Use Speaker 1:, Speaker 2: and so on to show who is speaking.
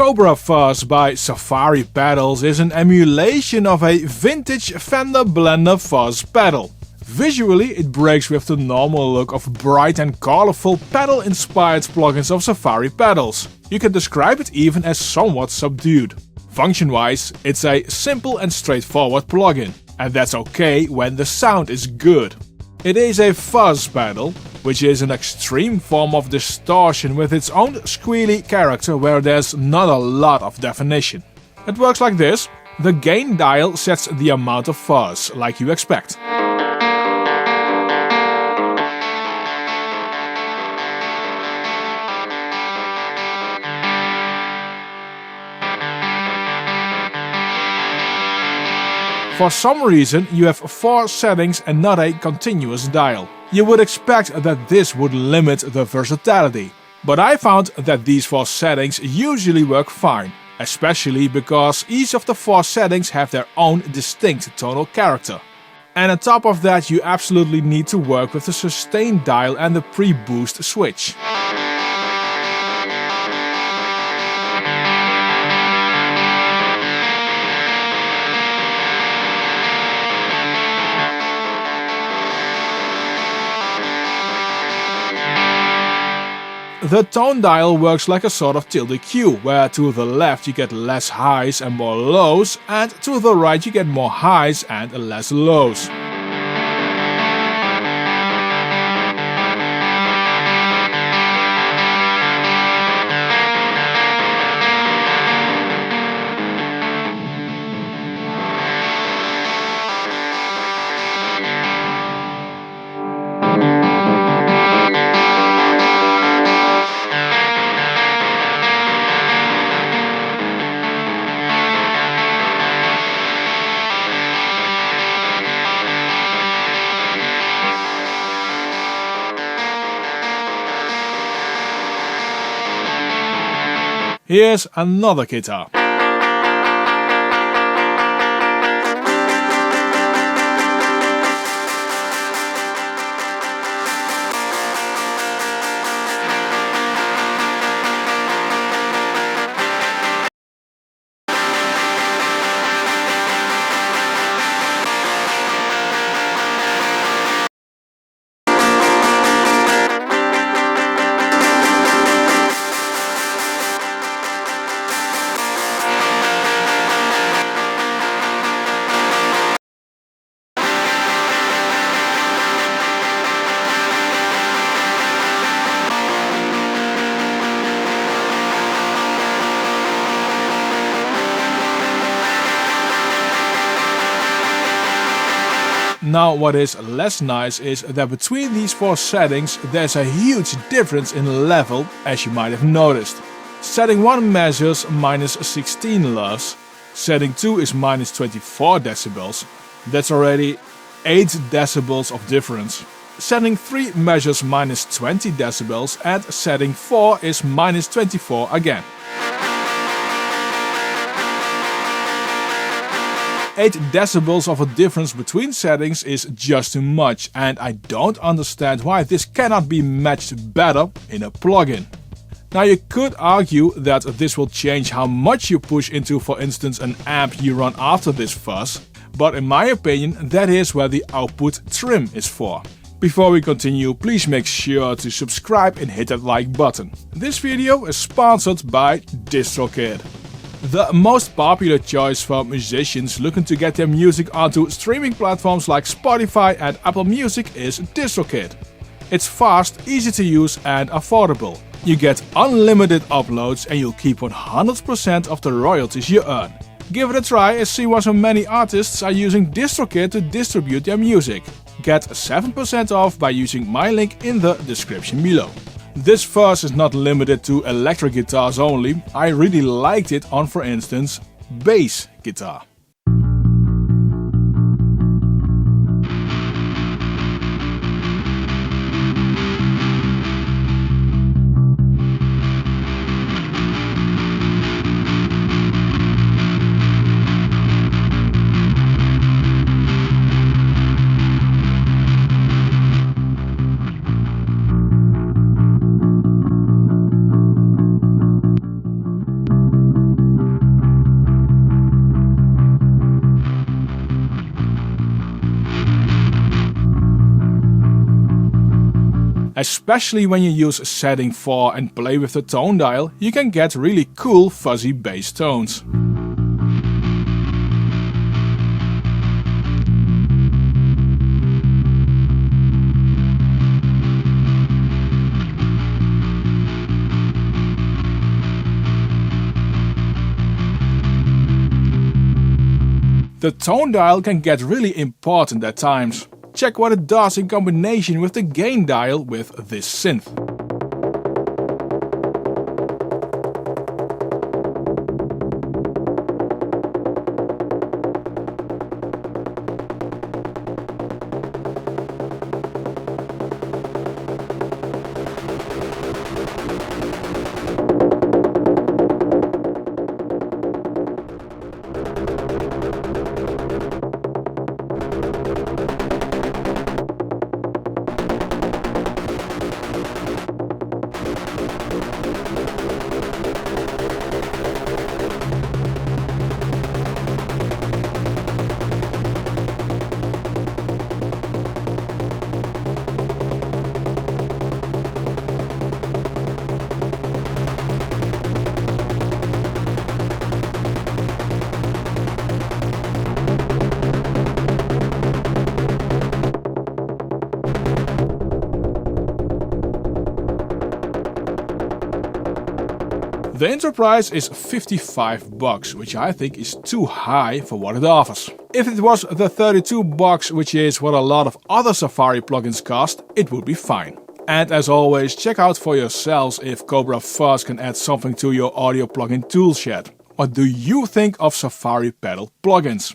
Speaker 1: Cobra Fuzz by Safari Pedals is an emulation of a vintage Fender Blender fuzz pedal. Visually, it breaks with the normal look of bright and colorful pedal-inspired plugins of Safari pedals. You can describe it even as somewhat subdued. Function-wise, it's a simple and straightforward plugin, and that's okay when the sound is good. It is a fuzz pedal, which is an extreme form of distortion with its own squealy character where there's not a lot of definition. It works like this: the gain dial sets the amount of fuzz, like you expect. For some reason, you have 4 settings and not a continuous dial. You would expect that this would limit the versatility. But I found that these 4 settings usually work fine, especially because each of the 4 settings have their own distinct tonal character. And on top of that, you absolutely need to work with the sustain dial and the pre-boost switch. The tone dial works like a sort of tilde Q, where to the left you get less highs and more lows, and to the right you get more highs and less lows. Here's another guitar. Now what is less nice is that between these 4 settings there's a huge difference in level, as you might have noticed. Setting 1 measures minus 16 loves, setting 2 is minus 24 decibels, that's already 8 decibels of difference. Setting 3 measures minus 20 decibels and setting 4 is minus 24 again. 8 decibels of a difference between settings is just too much, and I don't understand why this cannot be matched better in a plugin. Now you could argue that this will change how much you push into, for instance, an amp you run after this fuzz, but in my opinion that is where the output trim is for. Before we continue, please make sure to subscribe and hit that like button. This video is sponsored by DistroKid. The most popular choice for musicians looking to get their music onto streaming platforms like Spotify and Apple Music is DistroKid. It's fast, easy to use and affordable. You get unlimited uploads and you'll keep 100% of the royalties you earn. Give it a try and see why so many artists are using DistroKid to distribute their music. Get 7% off by using my link in the description below. This fuzz is not limited to electric guitars only. I really liked it on, for instance, bass guitar. Especially when you use setting 4 and play with the tone dial, you can get really cool fuzzy bass tones. The tone dial can get really important at times. Check what it does in combination with the gain dial with this synth. The Enterprise is $55, which I think is too high for what it offers. If it was the $32, which is what a lot of other Safari plugins cost, it would be fine. And as always, check out for yourselves if Cobra Fuzz can add something to your audio plugin toolshed. What do you think of Safari pedal plugins?